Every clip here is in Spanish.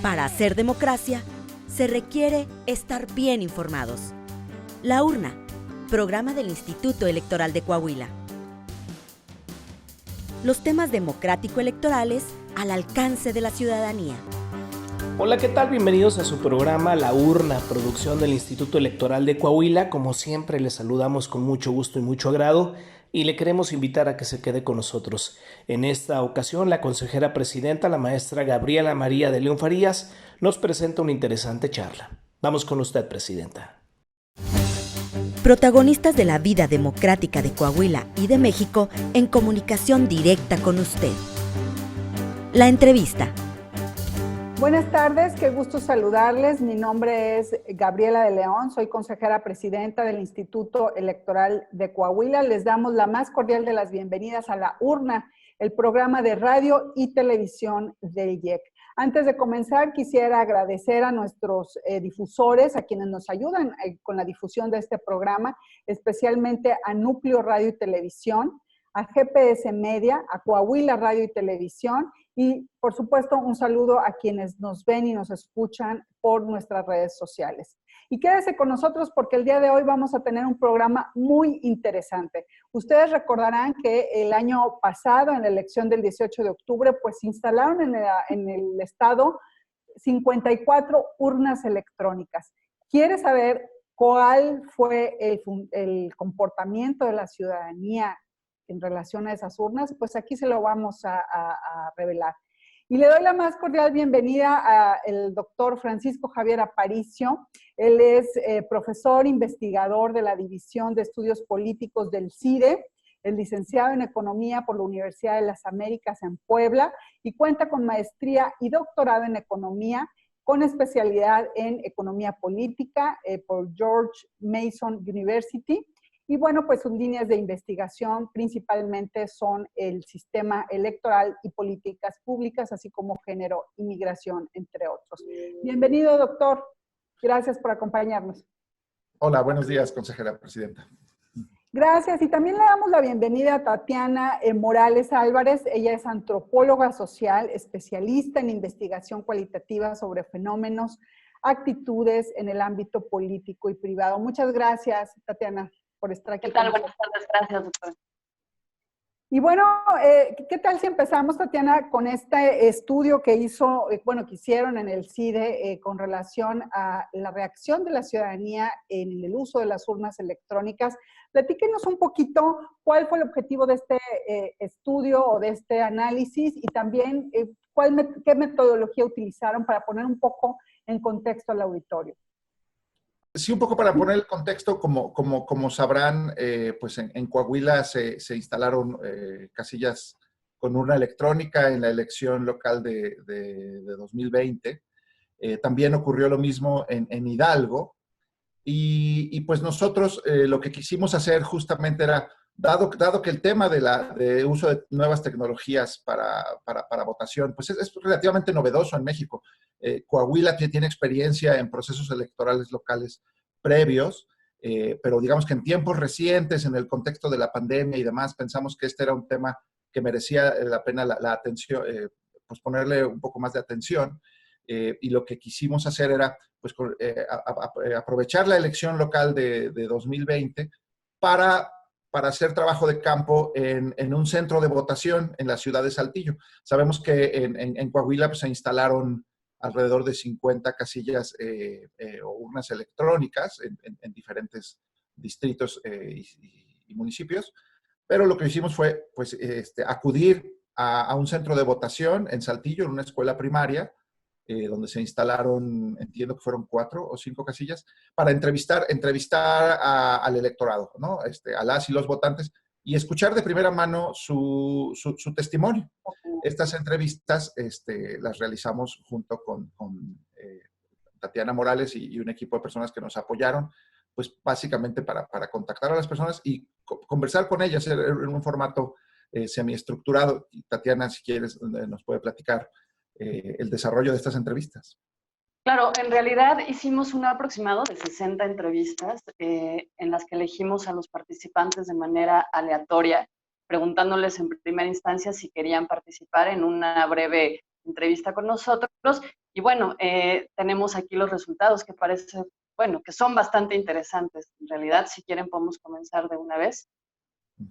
Para hacer democracia, se requiere estar bien informados. La Urna, programa del Instituto Electoral de Coahuila. Los temas democrático-electorales al alcance de la ciudadanía. Hola, ¿qué tal? Bienvenidos a su programa La Urna, producción del Instituto Electoral de Coahuila. Como siempre, les saludamos con mucho gusto y mucho agrado y le queremos invitar a que se quede con nosotros. En esta ocasión, la consejera presidenta, la maestra Gabriela María de León Farías, nos presenta una interesante charla. Vamos con usted, presidenta. Protagonistas de la vida democrática de Coahuila y de México en comunicación directa con usted. La entrevista. Buenas tardes, qué gusto saludarles. Mi nombre es Gabriela de León, soy consejera presidenta del Instituto Electoral de Coahuila. Les damos la más cordial de las bienvenidas a La Urna, el programa de radio y televisión del IEC. Antes de comenzar, quisiera agradecer a nuestros difusores, a quienes nos ayudan con la difusión de este programa, especialmente a Núcleo Radio y Televisión, a GPS Media, a Coahuila Radio y Televisión y, por supuesto, un saludo a quienes nos ven y nos escuchan por nuestras redes sociales. Y quédese con nosotros porque el día de hoy vamos a tener un programa muy interesante. Ustedes recordarán que el año pasado, en la elección del 18 de octubre, pues se instalaron en el estado 54 urnas electrónicas. ¿Quiere saber cuál fue el comportamiento de la ciudadanía en relación a esas urnas? Pues aquí se lo vamos a revelar. Y le doy la más cordial bienvenida al doctor Francisco Javier Aparicio. Él es profesor investigador de la División de Estudios Políticos del CIDE, es licenciado en Economía por la Universidad de las Américas en Puebla y cuenta con maestría y doctorado en Economía con especialidad en Economía Política por George Mason University. Y bueno, pues sus líneas de investigación principalmente son el sistema electoral y políticas públicas, así como género y migración, entre otros. Bienvenido, doctor. Gracias por acompañarnos. Hola, buenos días, consejera presidenta. Gracias. Y también le damos la bienvenida a Tatiana Morales Álvarez. Ella es antropóloga social, especialista en investigación cualitativa sobre fenómenos, actitudes en el ámbito político y privado. Muchas gracias, Tatiana, por estar aquí. ¿Qué tal? Buenas tardes, gracias, doctor. Y bueno, ¿qué tal si empezamos, Tatiana, con este estudio que que hicieron en el CIDE con relación a la reacción de la ciudadanía en el uso de las urnas electrónicas? Platíquenos un poquito cuál fue el objetivo de este estudio o de este análisis y también qué metodología utilizaron para poner un poco en contexto al auditorio. Sí, un poco para poner el contexto, como sabrán, pues en Coahuila se instalaron casillas con urna electrónica en la elección local de 2020. También ocurrió lo mismo en Hidalgo. Y pues nosotros lo que quisimos hacer justamente era, dado que el tema de uso de nuevas tecnologías para votación, pues es relativamente novedoso en México. Coahuila tiene experiencia en procesos electorales locales previos, pero digamos que en tiempos recientes, en el contexto de la pandemia y demás, pensamos que este era un tema que merecía la pena la atención, pues ponerle un poco más de atención. Y lo que quisimos hacer era pues, aprovechar la elección local de 2020 para hacer trabajo de campo en un centro de votación en la ciudad de Saltillo. Sabemos que en Coahuila pues, se instalaron alrededor de 50 casillas o urnas electrónicas en diferentes distritos y municipios, pero lo que hicimos fue pues, acudir a un centro de votación en Saltillo, en una escuela primaria, donde se instalaron, entiendo que fueron 4 o 5 casillas, para entrevistar al electorado, ¿no? A las y los votantes, y escuchar de primera mano su testimonio. Estas entrevistas las realizamos junto con Tatiana Morales y un equipo de personas que nos apoyaron, pues básicamente para contactar a las personas y conversar con ellas en un formato semiestructurado. Y Tatiana, si quieres, nos puede platicar el desarrollo de estas entrevistas. Claro, en realidad hicimos un aproximado de 60 entrevistas en las que elegimos a los participantes de manera aleatoria, preguntándoles en primera instancia si querían participar en una breve entrevista con nosotros. Y bueno, tenemos aquí los resultados que parece, bueno, que son bastante interesantes. En realidad, si quieren, podemos comenzar de una vez.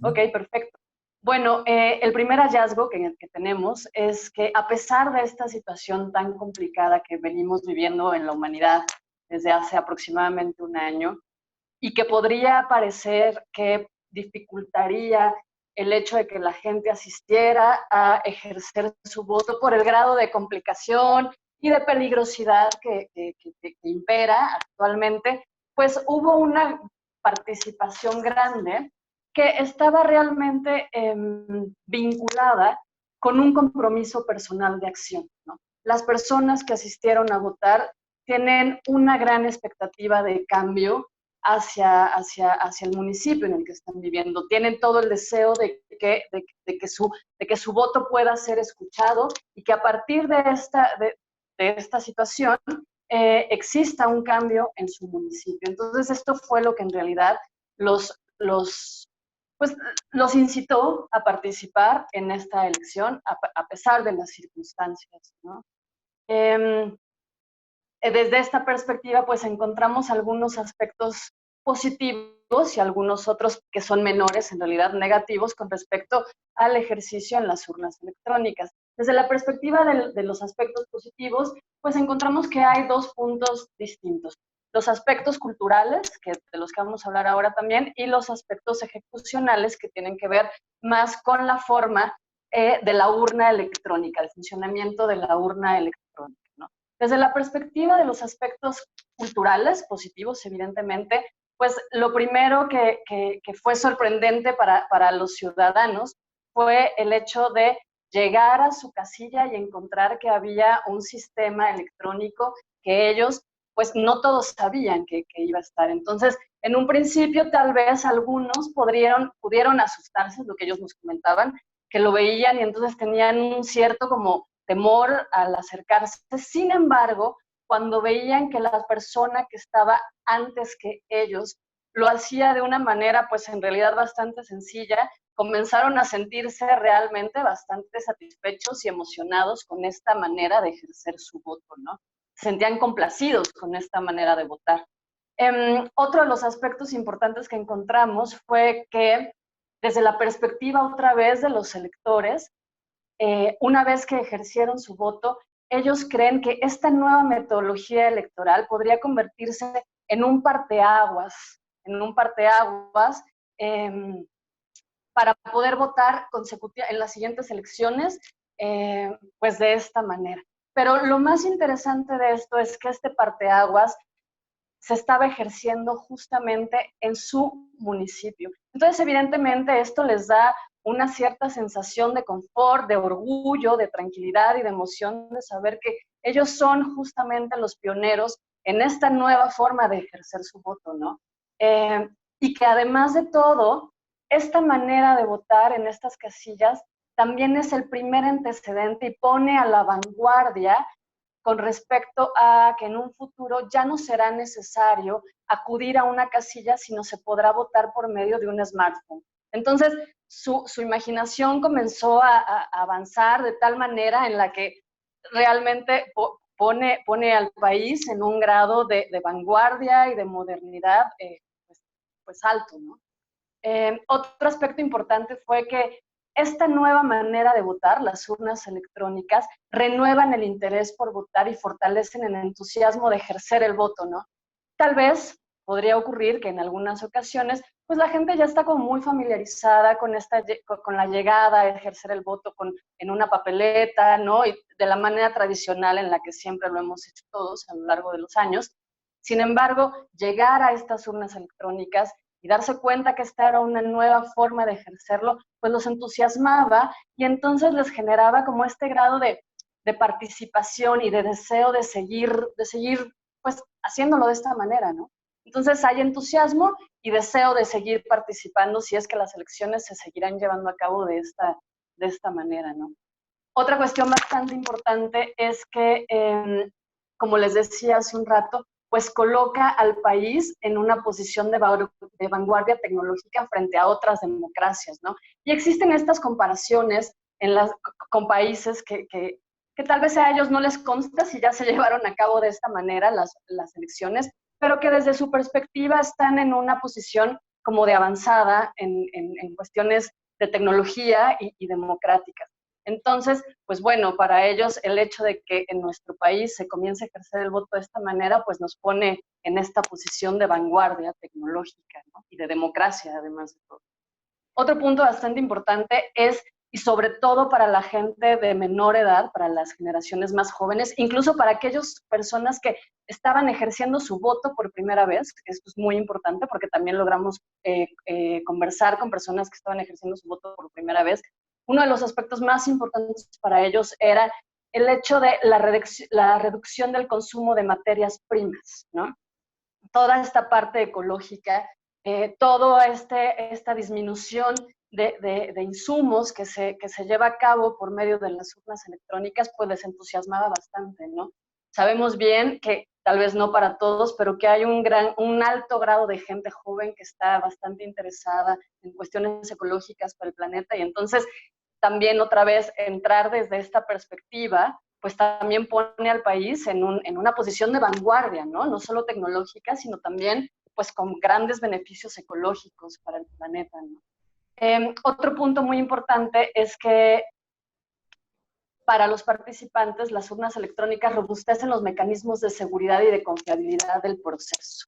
Ok, perfecto. Bueno, el primer hallazgo que tenemos es que a pesar de esta situación tan complicada que venimos viviendo en la humanidad desde hace aproximadamente un año, y que podría parecer que dificultaría el hecho de que la gente asistiera a ejercer su voto por el grado de complicación y de peligrosidad que impera actualmente, pues hubo una participación grande que estaba realmente vinculada con un compromiso personal de acción, ¿no? Las personas que asistieron a votar tienen una gran expectativa de cambio hacia el municipio en el que están viviendo. Tienen todo el deseo de que su voto pueda ser escuchado y que a partir de esta situación exista un cambio en su municipio. Entonces, esto fue lo que en realidad los incitó a participar en esta elección, a pesar de las circunstancias, ¿no? Desde esta perspectiva, pues encontramos algunos aspectos positivos y algunos otros que son menores, en realidad negativos, con respecto al ejercicio en las urnas electrónicas. Desde la perspectiva de los aspectos positivos, pues encontramos que hay dos puntos distintos. Los aspectos culturales, de los que vamos a hablar ahora también, y los aspectos ejecucionales, que tienen que ver más con la forma de la urna electrónica, el funcionamiento de la urna electrónica, ¿no? Desde la perspectiva de los aspectos culturales, positivos evidentemente, pues lo primero que fue sorprendente para los ciudadanos fue el hecho de llegar a su casilla y encontrar que había un sistema electrónico que ellos, pues no todos sabían que iba a estar. Entonces, en un principio tal vez algunos pudieron asustarse, lo que ellos nos comentaban, que lo veían y entonces tenían un cierto como temor al acercarse. Sin embargo, cuando veían que la persona que estaba antes que ellos lo hacía de una manera, pues en realidad bastante sencilla, comenzaron a sentirse realmente bastante satisfechos y emocionados con esta manera de ejercer su voto, ¿no? Se sentían complacidos con esta manera de votar. Otro de los aspectos importantes que encontramos fue que desde la perspectiva otra vez de los electores, una vez que ejercieron su voto, ellos creen que esta nueva metodología electoral podría convertirse en un parteaguas para poder votar en las siguientes elecciones, pues de esta manera. Pero lo más interesante de esto es que este parteaguas se estaba ejerciendo justamente en su municipio. Entonces, evidentemente, esto les da una cierta sensación de confort, de orgullo, de tranquilidad y de emoción de saber que ellos son justamente los pioneros en esta nueva forma de ejercer su voto, ¿no? Y que además de todo, esta manera de votar en estas casillas también es el primer antecedente y pone a la vanguardia con respecto a que en un futuro ya no será necesario acudir a una casilla, sino se podrá votar por medio de un smartphone. Entonces, su imaginación comenzó a avanzar de tal manera en la que realmente pone al país en un grado de vanguardia y de modernidad pues alto, ¿no? Otro aspecto importante fue que esta nueva manera de votar, las urnas electrónicas, renuevan el interés por votar y fortalecen el entusiasmo de ejercer el voto, ¿no? Tal vez podría ocurrir que en algunas ocasiones, pues la gente ya está como muy familiarizada con la llegada a ejercer el voto en una papeleta, ¿no? Y de la manera tradicional en la que siempre lo hemos hecho todos a lo largo de los años. Sin embargo, llegar a estas urnas electrónicas y darse cuenta que esta era una nueva forma de ejercerlo, pues los entusiasmaba y entonces les generaba como este grado de participación y de deseo de seguir pues haciéndolo de esta manera, ¿no? Entonces hay entusiasmo y deseo de seguir participando si es que las elecciones se seguirán llevando a cabo de esta manera, ¿no? Otra cuestión bastante importante es que, como les decía hace un rato, pues coloca al país en una posición de vanguardia tecnológica frente a otras democracias, ¿no? Y existen estas comparaciones con países que que tal vez a ellos no les consta si ya se llevaron a cabo de esta manera las elecciones, pero que desde su perspectiva están en una posición como de avanzada en cuestiones de tecnología y democráticas. Entonces, pues bueno, para ellos el hecho de que en nuestro país se comience a ejercer el voto de esta manera, pues nos pone en esta posición de vanguardia tecnológica, ¿no? Y de democracia, además de todo. Otro punto bastante importante es, y sobre todo para la gente de menor edad, para las generaciones más jóvenes, incluso para aquellas personas que estaban ejerciendo su voto por primera vez, que esto es muy importante porque también logramos conversar con personas que estaban ejerciendo su voto por primera vez. Uno de los aspectos más importantes para ellos era el hecho de la reducción del consumo de materias primas, ¿no? Toda esta parte ecológica, toda esta disminución de insumos que se lleva a cabo por medio de las urnas electrónicas, pues les entusiasmaba bastante, ¿no? Sabemos bien que, tal vez no para todos, pero que hay un alto grado de gente joven que está bastante interesada en cuestiones ecológicas para el planeta, y entonces también otra vez entrar desde esta perspectiva, pues también pone al país en una posición de vanguardia, ¿no? No solo tecnológica, sino también pues con grandes beneficios ecológicos para el planeta, ¿no? Otro punto muy importante es que para los participantes las urnas electrónicas robustecen los mecanismos de seguridad y de confiabilidad del proceso.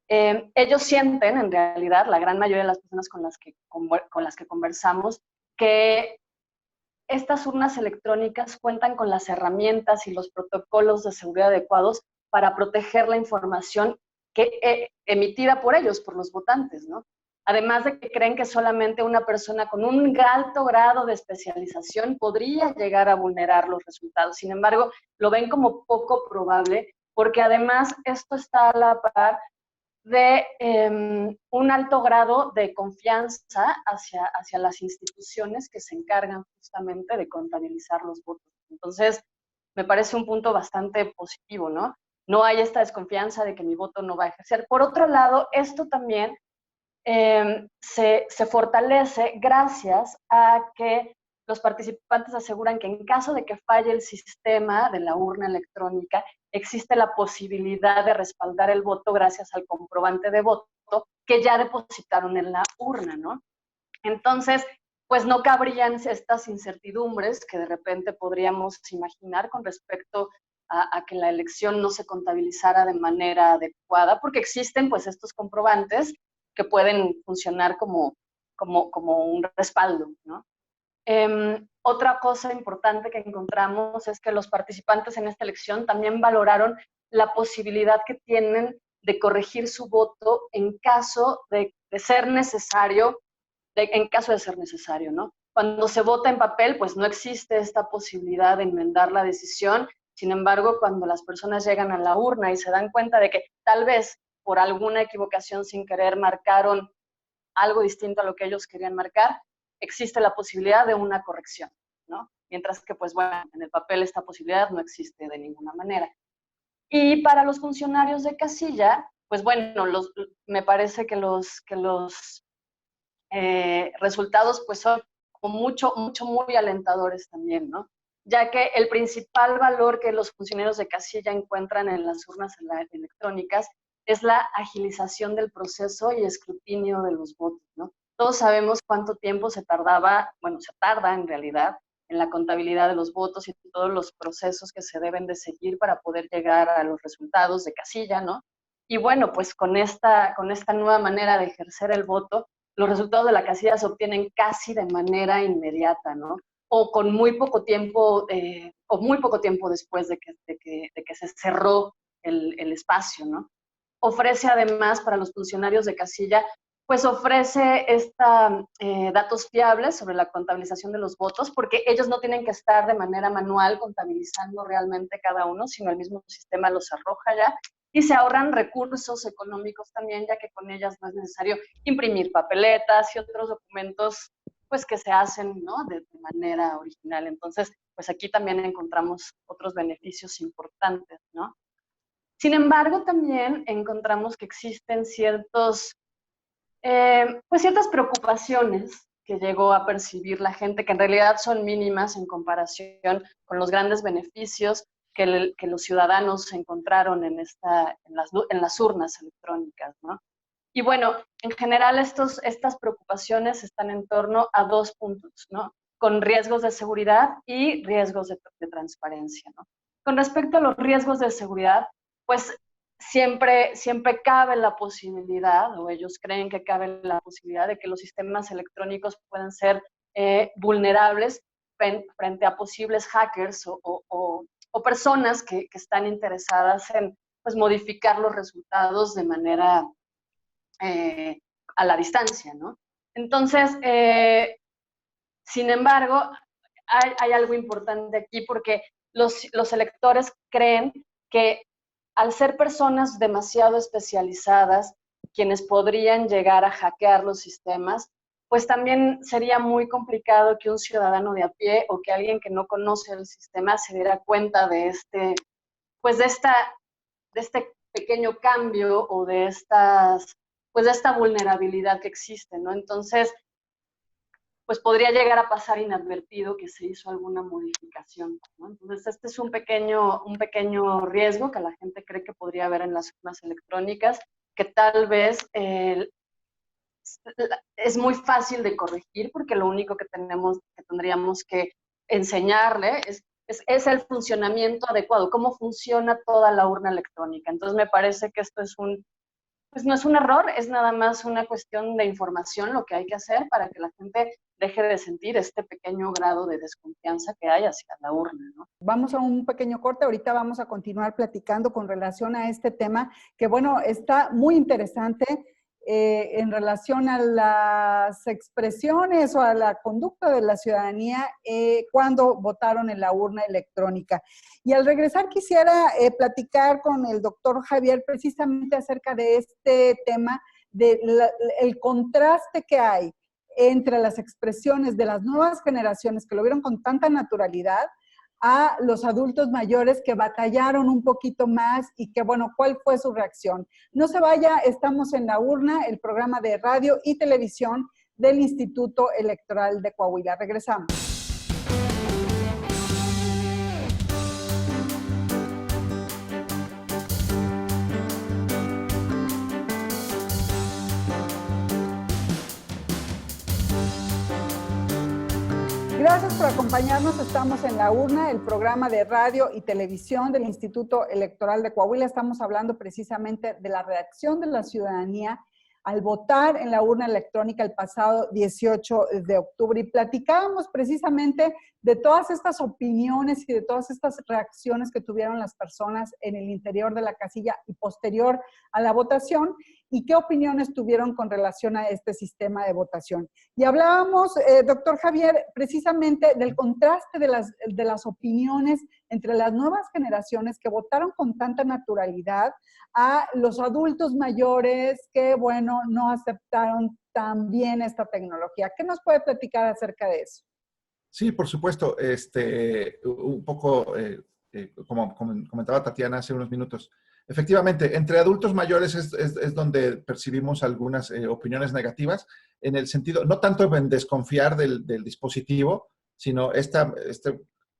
Ellos sienten, en realidad, la gran mayoría de las personas con las que conversamos, que estas urnas electrónicas cuentan con las herramientas y los protocolos de seguridad adecuados para proteger la información emitida por ellos, por los votantes, ¿no? Además de que creen que solamente una persona con un alto grado de especialización podría llegar a vulnerar los resultados. Sin embargo, lo ven como poco probable, porque además esto está a la par de un alto grado de confianza hacia las instituciones que se encargan justamente de contabilizar los votos. Entonces, me parece un punto bastante positivo, ¿no? No hay esta desconfianza de que mi voto no va a ejercer. Por otro lado, esto también se fortalece gracias a que los participantes aseguran que en caso de que falle el sistema de la urna electrónica, existe la posibilidad de respaldar el voto gracias al comprobante de voto que ya depositaron en la urna, ¿no? Entonces, pues no cabrían estas incertidumbres que de repente podríamos imaginar con respecto a que la elección no se contabilizara de manera adecuada, porque existen pues estos comprobantes que pueden funcionar como un respaldo, ¿no? Otra cosa importante que encontramos es que los participantes en esta elección también valoraron la posibilidad que tienen de corregir su voto en caso de ser necesario, ¿no? Cuando se vota en papel, pues no existe esta posibilidad de enmendar la decisión. Sin embargo, cuando las personas llegan a la urna y se dan cuenta de que tal vez por alguna equivocación sin querer marcaron algo distinto a lo que ellos querían marcar, existe la posibilidad de una corrección, ¿no? Mientras que, pues bueno, en el papel esta posibilidad no existe de ninguna manera. Y para los funcionarios de casilla, pues bueno, me parece que los resultados pues son muy alentadores también, ¿no? Ya que el principal valor que los funcionarios de casilla encuentran en las urnas electrónicas es la agilización del proceso y escrutinio de los votos, ¿no? Todos sabemos cuánto tiempo se tarda en realidad en la contabilidad de los votos y todos los procesos que se deben de seguir para poder llegar a los resultados de casilla, ¿no? Y bueno, pues con esta nueva manera de ejercer el voto, los resultados de la casilla se obtienen casi de manera inmediata, ¿no? O con muy poco tiempo después de que se cerró el espacio, ¿no? Ofrece además para los funcionarios de casilla, pues ofrece datos fiables sobre la contabilización de los votos, porque ellos no tienen que estar de manera manual contabilizando realmente cada uno, sino el mismo sistema los arroja ya, y se ahorran recursos económicos también, ya que con ellas no es necesario imprimir papeletas y otros documentos pues que se hacen, ¿no?, de manera original. Entonces, pues aquí también encontramos otros beneficios importantes, ¿no? Sin embargo, también encontramos que existen ciertas preocupaciones que llegó a percibir la gente, que en realidad son mínimas en comparación con los grandes beneficios que los ciudadanos encontraron en las urnas electrónicas, ¿no? Y bueno, en general estas preocupaciones están en torno a 2 puntos, ¿no? Con riesgos de seguridad y riesgos de transparencia, ¿no? Con respecto a los riesgos de seguridad, pues siempre cabe la posibilidad, o ellos creen que cabe la posibilidad de que los sistemas electrónicos puedan ser vulnerables frente a posibles hackers o personas que están interesadas en, pues, modificar los resultados de manera a la distancia, ¿no? Entonces, sin embargo, hay algo importante aquí porque los electores creen que al ser personas demasiado especializadas, quienes podrían llegar a hackear los sistemas, pues también sería muy complicado que un ciudadano de a pie o que alguien que no conoce el sistema se diera cuenta de este pequeño cambio o de esta vulnerabilidad que existe, ¿no? Entonces, pues podría llegar a pasar inadvertido que se hizo alguna modificación, ¿no? Entonces, este es un pequeño riesgo que la gente cree que podría haber en las urnas electrónicas, que tal vez es muy fácil de corregir, porque lo único que tendríamos que enseñarle es el funcionamiento adecuado, cómo funciona toda la urna electrónica. Entonces, me parece que esto pues no es un error, es nada más una cuestión de información lo que hay que hacer para que la gente deje de sentir este pequeño grado de desconfianza que hay hacia la urna, ¿no? Vamos a un pequeño corte, ahorita vamos a continuar platicando con relación a este tema, que bueno, está muy interesante en relación a las expresiones o a la conducta de la ciudadanía cuando votaron en la urna electrónica. Y al regresar quisiera platicar con el doctor Javier precisamente acerca de este tema, el contraste que hay entre las expresiones de las nuevas generaciones que lo vieron con tanta naturalidad a los adultos mayores que batallaron un poquito más y que, bueno, ¿cuál fue su reacción? No se vaya, estamos en La Urna, el programa de radio y televisión del Instituto Electoral de Coahuila. Regresamos. Gracias por acompañarnos. Estamos en La Urna, el programa de radio y televisión del Instituto Electoral de Coahuila. Estamos hablando precisamente de la reacción de la ciudadanía al votar en la urna electrónica el pasado 18 de octubre. Y platicábamos precisamente de todas estas opiniones y de todas estas reacciones que tuvieron las personas en el interior de la casilla y posterior a la votación, y qué opiniones tuvieron con relación a este sistema de votación. Y hablábamos, doctor Javier, precisamente del contraste de las opiniones entre las nuevas generaciones que votaron con tanta naturalidad a los adultos mayores que, bueno, no aceptaron tan bien esta tecnología. ¿Qué nos puede platicar acerca de eso? Sí, por supuesto. Un poco, como comentaba Tatiana hace unos minutos, efectivamente, entre adultos mayores es donde percibimos algunas opiniones negativas, en el sentido, no tanto en desconfiar del dispositivo, sino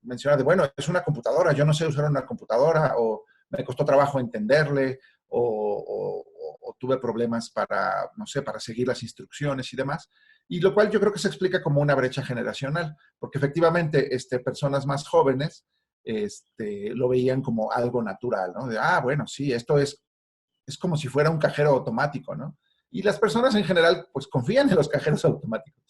menciona de, bueno, es una computadora, yo no sé usar una computadora, o me costó trabajo entenderle, o tuve problemas para, no sé, para seguir las instrucciones y demás. Y lo cual yo creo que se explica como una brecha generacional, porque efectivamente personas más jóvenes lo veían como algo natural, ¿no? De, bueno, sí, esto es como si fuera un cajero automático, ¿no? Y las personas en general, pues, confían en los cajeros automáticos.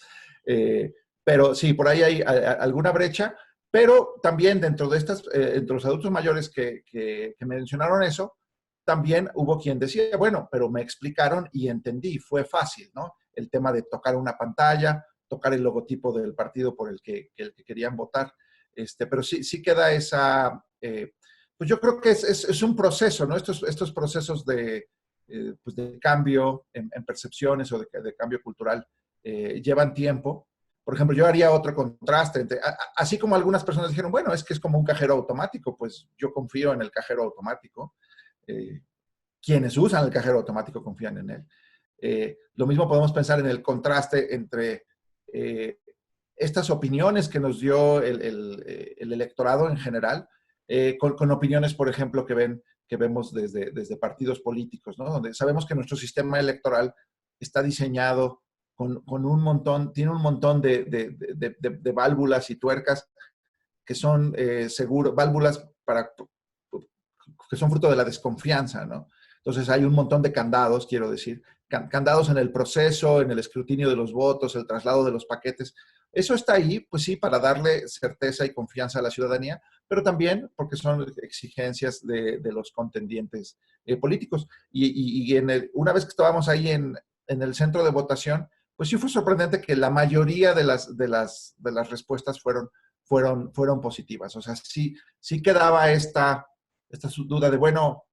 Pero sí, por ahí hay alguna brecha, pero también dentro de entre los adultos mayores que mencionaron eso, también hubo quien decía, bueno, pero me explicaron y entendí, fue fácil, ¿no? El tema de tocar una pantalla, tocar el logotipo del partido por el que querían votar. Pero sí queda esa, pues yo creo que es un proceso, ¿no? Estos procesos pues de cambio en percepciones o de cambio cultural llevan tiempo. Por ejemplo, yo haría otro contraste, así como algunas personas dijeron, bueno, es que es como un cajero automático, pues yo confío en el cajero automático. Quienes usan el cajero automático confían en él. Lo mismo podemos pensar en el contraste entre estas opiniones que nos dio el electorado en general, con opiniones, por ejemplo, que vemos desde partidos políticos, ¿no? Donde sabemos que nuestro sistema electoral está diseñado con un montón, tiene un montón de válvulas y tuercas que son válvulas que son fruto de la desconfianza, ¿no? Entonces hay un montón de candados, quiero decir, candados en el proceso, en el escrutinio de los votos, el traslado de los paquetes. Eso está ahí, pues sí, para darle certeza y confianza a la ciudadanía, pero también porque son exigencias de los contendientes políticos. Y una vez que estábamos ahí en el centro de votación, pues sí fue sorprendente que la mayoría de las respuestas fueron positivas. O sea, sí quedaba esta duda de, bueno,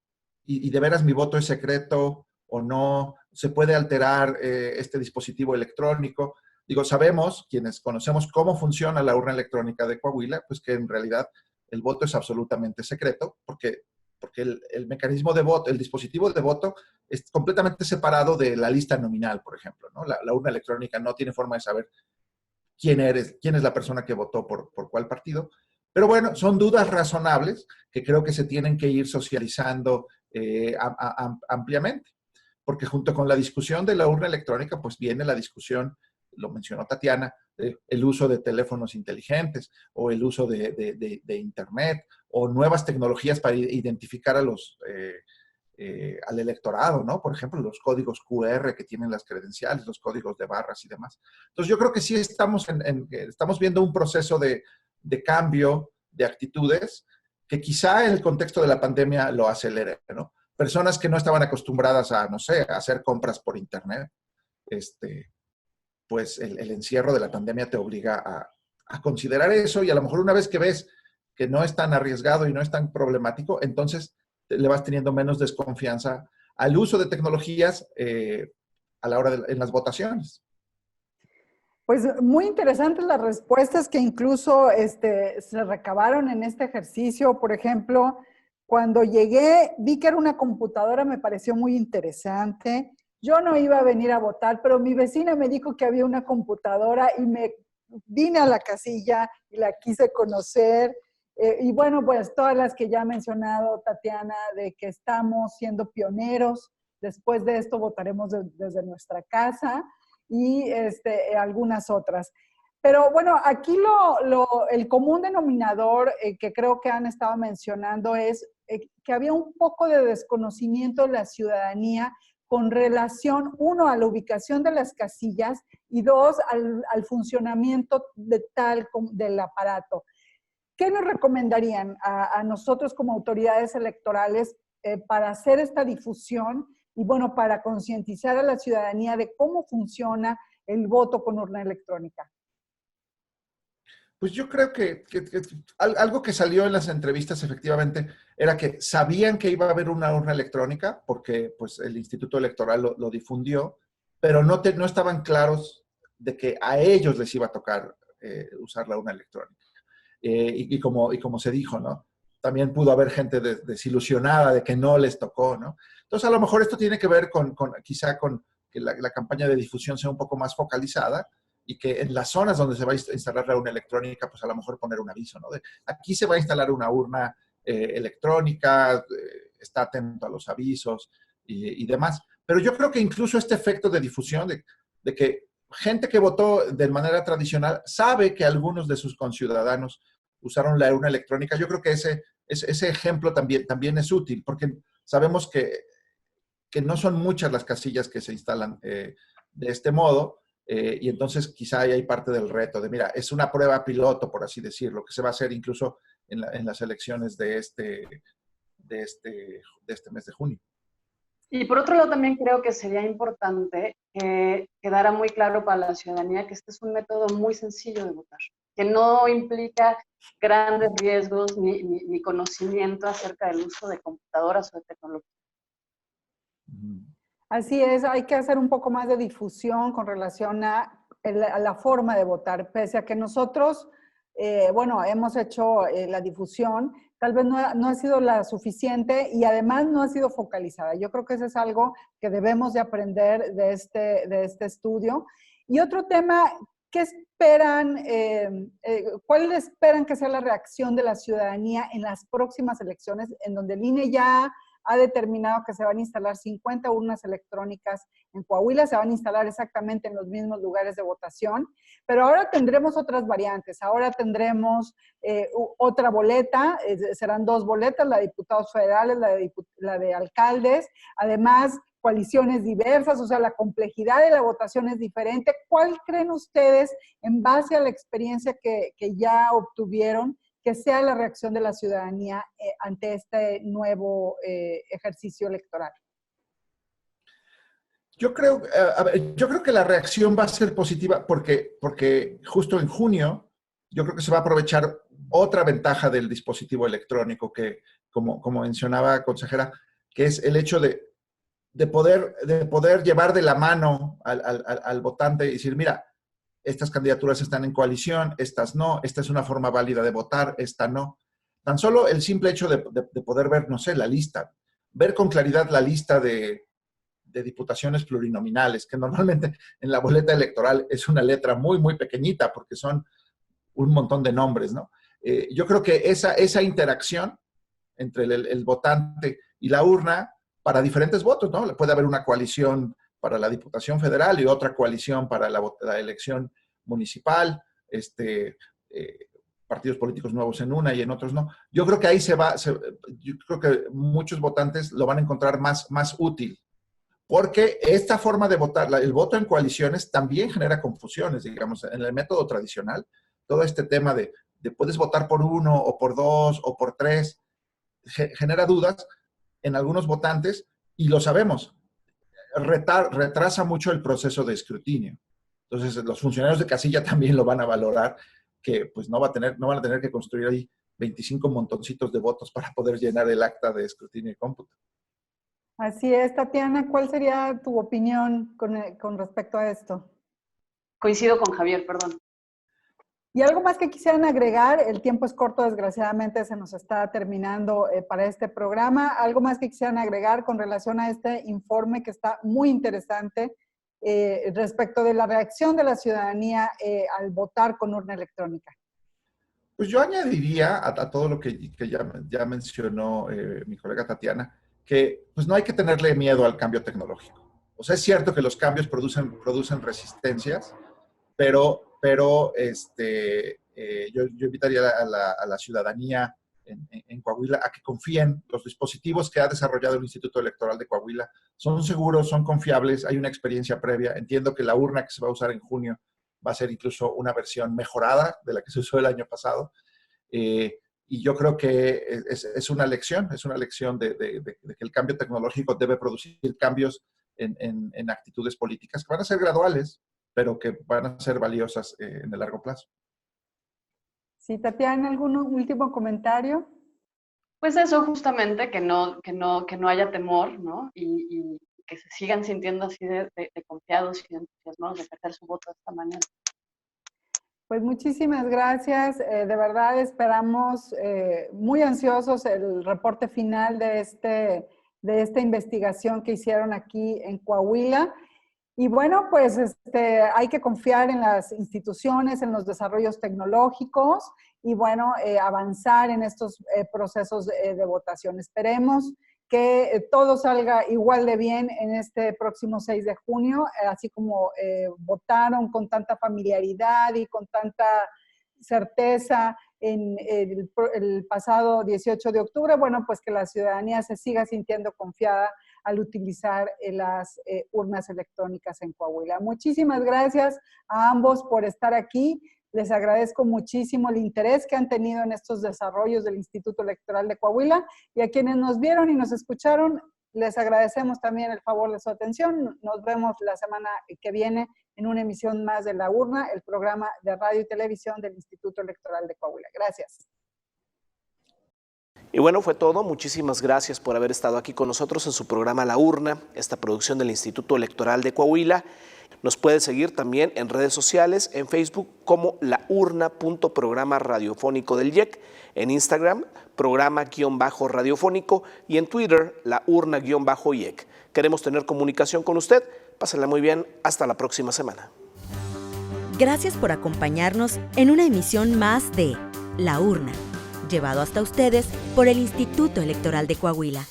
y de veras mi voto es secreto o no, se puede alterar este dispositivo electrónico. Digo, sabemos, quienes conocemos cómo funciona la urna electrónica de Coahuila, pues que en realidad el voto es absolutamente secreto, porque el mecanismo de voto, el dispositivo de voto es completamente separado de la lista nominal, por ejemplo, ¿no? La urna electrónica no tiene forma de saber quién es la persona que votó por cuál partido. Pero bueno, son dudas razonables que creo que se tienen que ir socializando ampliamente, porque junto con la discusión de la urna electrónica, pues viene la discusión, lo mencionó Tatiana, el uso de teléfonos inteligentes o el uso de Internet o nuevas tecnologías para identificar al electorado, ¿no? Por ejemplo, los códigos QR que tienen las credenciales, los códigos de barras y demás. Entonces, yo creo que sí estamos viendo un proceso de cambio de actitudes que quizá en el contexto de la pandemia lo acelere, ¿no? Personas que no estaban acostumbradas a, no sé, a hacer compras por Internet, pues el encierro de la pandemia te obliga a considerar eso, y a lo mejor una vez que ves que no es tan arriesgado y no es tan problemático, entonces le vas teniendo menos desconfianza al uso de tecnologías a la hora en las votaciones. Pues muy interesantes las respuestas que incluso se recabaron en este ejercicio. Por ejemplo, cuando llegué, vi que era una computadora, me pareció muy interesante. Yo no iba a venir a votar, pero mi vecina me dijo que había una computadora y me vine a la casilla y la quise conocer. Y bueno, pues todas las que ya ha mencionado Tatiana, de que estamos siendo pioneros. Después de esto votaremos desde nuestra casa y algunas otras. Pero bueno, aquí el común denominador que creo que han estado mencionando es que había un poco de desconocimiento de la ciudadanía con relación, uno, a la ubicación de las casillas y dos, al funcionamiento del aparato. ¿Qué nos recomendarían a nosotros como autoridades electorales para hacer esta difusión y, bueno, para concientizar a la ciudadanía de cómo funciona el voto con urna electrónica? Pues yo creo que algo que salió en las entrevistas efectivamente era que sabían que iba a haber una urna electrónica porque pues, el Instituto Electoral lo difundió, pero no estaban claros de que a ellos les iba a tocar usar la urna electrónica. Y como se dijo, ¿no? También pudo haber gente desilusionada de que no les tocó, ¿no? Entonces, a lo mejor esto tiene que ver quizá con que la campaña de difusión sea un poco más focalizada y que en las zonas donde se va a instalar la urna electrónica, pues a lo mejor poner un aviso, ¿no? Aquí se va a instalar una urna electrónica, está atento a los avisos y demás. Pero yo creo que incluso este efecto de difusión, de que gente que votó de manera tradicional sabe que algunos de sus conciudadanos usaron la urna electrónica. Yo creo que ese ejemplo también es útil, porque sabemos que no son muchas las casillas que se instalan de este modo, y entonces quizá ahí hay parte del reto de, mira, es una prueba piloto, por así decirlo, que se va a hacer incluso en las elecciones de este mes de junio. Y por otro lado, también creo que sería importante que quedara muy claro para la ciudadanía que este es un método muy sencillo de votar, que no implica grandes riesgos ni conocimiento acerca del uso de computadoras o de tecnología. Así es, hay que hacer un poco más de difusión con relación a la forma de votar, pese a que nosotros, bueno, hemos hecho la difusión, tal vez no ha sido la suficiente y además no ha sido focalizada. Yo creo que eso es algo que debemos de aprender de este estudio. Y otro tema ¿qué esperan, cuál esperan que sea la reacción de la ciudadanía en las próximas elecciones, en donde el INE ya ha determinado que se van a instalar 50 urnas electrónicas en Coahuila, se van a instalar exactamente en los mismos lugares de votación, pero ahora tendremos otras variantes, ahora tendremos otra boleta, serán 2 boletas, la de diputados federales, la de alcaldes, además coaliciones diversas, o sea, la complejidad de la votación es diferente. ¿Cuál creen ustedes, en base a la experiencia que ya obtuvieron, que sea la reacción de la ciudadanía ante este nuevo ejercicio electoral? Yo creo que la reacción va a ser positiva porque justo en junio yo creo que se va a aprovechar otra ventaja del dispositivo electrónico que, como mencionaba consejera, que es el hecho de poder llevar de la mano al votante y decir, mira, estas candidaturas están en coalición, estas no, esta es una forma válida de votar, esta no. Tan solo el simple hecho de poder ver, no sé, la lista, ver con claridad la lista de diputaciones plurinominales, que normalmente en la boleta electoral es una letra muy, muy pequeñita porque son un montón de nombres, ¿no? Yo creo que esa interacción entre el votante y la urna para diferentes votos, ¿no? Puede haber una coalición para la Diputación Federal y otra coalición para la elección municipal, partidos políticos nuevos en una y en otros no. Yo creo que ahí yo creo que muchos votantes lo van a encontrar más útil, porque esta forma de votar, el voto en coaliciones también genera confusiones, digamos, en el método tradicional, todo este tema de puedes votar por 1 o por 2 o por 3, genera dudas en algunos votantes y lo sabemos, retrasa mucho el proceso de escrutinio. Entonces, los funcionarios de casilla también lo van a valorar, que pues no van a tener que construir ahí 25 montoncitos de votos para poder llenar el acta de escrutinio y cómputo. Así es, Tatiana, ¿cuál sería tu opinión con respecto a esto? Coincido con Javier, perdón. ¿Y algo más que quisieran agregar? El tiempo es corto, desgraciadamente se nos está terminando para este programa. ¿Algo más que quisieran agregar con relación a este informe que está muy interesante respecto de la reacción de la ciudadanía al votar con urna electrónica? Pues yo añadiría a todo lo que ya mencionó mi colega Tatiana, que pues no hay que tenerle miedo al cambio tecnológico. O sea, es cierto que los cambios producen resistencias, pero yo invitaría a la ciudadanía en Coahuila a que confíen. Los dispositivos que ha desarrollado el Instituto Electoral de Coahuila son seguros, son confiables, hay una experiencia previa. Entiendo que la urna que se va a usar en junio va a ser incluso una versión mejorada de la que se usó el año pasado. Y yo creo que es una lección de que el cambio tecnológico debe producir cambios en actitudes políticas que van a ser graduales, pero que van a ser valiosas en el largo plazo. Sí, Tatiana, ¿algún último comentario? Pues eso, justamente, que no haya temor, ¿no? Y que se sigan sintiendo así de confiados y entusiasmados de ejercer su voto de esta manera. Pues muchísimas gracias. De verdad esperamos muy ansiosos el reporte final de esta investigación que hicieron aquí en Coahuila. Y bueno, pues hay que confiar en las instituciones, en los desarrollos tecnológicos y bueno, avanzar en estos procesos de votación. Esperemos que todo salga igual de bien en este próximo 6 de junio, así como votaron con tanta familiaridad y con tanta certeza en el pasado 18 de octubre, bueno, pues que la ciudadanía se siga sintiendo confiada al utilizar las urnas electrónicas en Coahuila. Muchísimas gracias a ambos por estar aquí. Les agradezco muchísimo el interés que han tenido en estos desarrollos del Instituto Electoral de Coahuila y a quienes nos vieron y nos escucharon, les agradecemos también el favor de su atención. Nos vemos la semana que viene en una emisión más de La Urna, el programa de radio y televisión del Instituto Electoral de Coahuila. Gracias. Y bueno, fue todo. Muchísimas gracias por haber estado aquí con nosotros en su programa La Urna, esta producción del Instituto Electoral de Coahuila. Nos puede seguir también en redes sociales, en Facebook como laurna.programa radiofónico del IEC, en Instagram, programa-radiofónico y en Twitter, laurna-IEC. Queremos tener comunicación con usted. Pásenla muy bien. Hasta la próxima semana. Gracias por acompañarnos en una emisión más de La Urna, llevado hasta ustedes por el Instituto Electoral de Coahuila.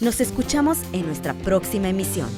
Nos escuchamos en nuestra próxima emisión.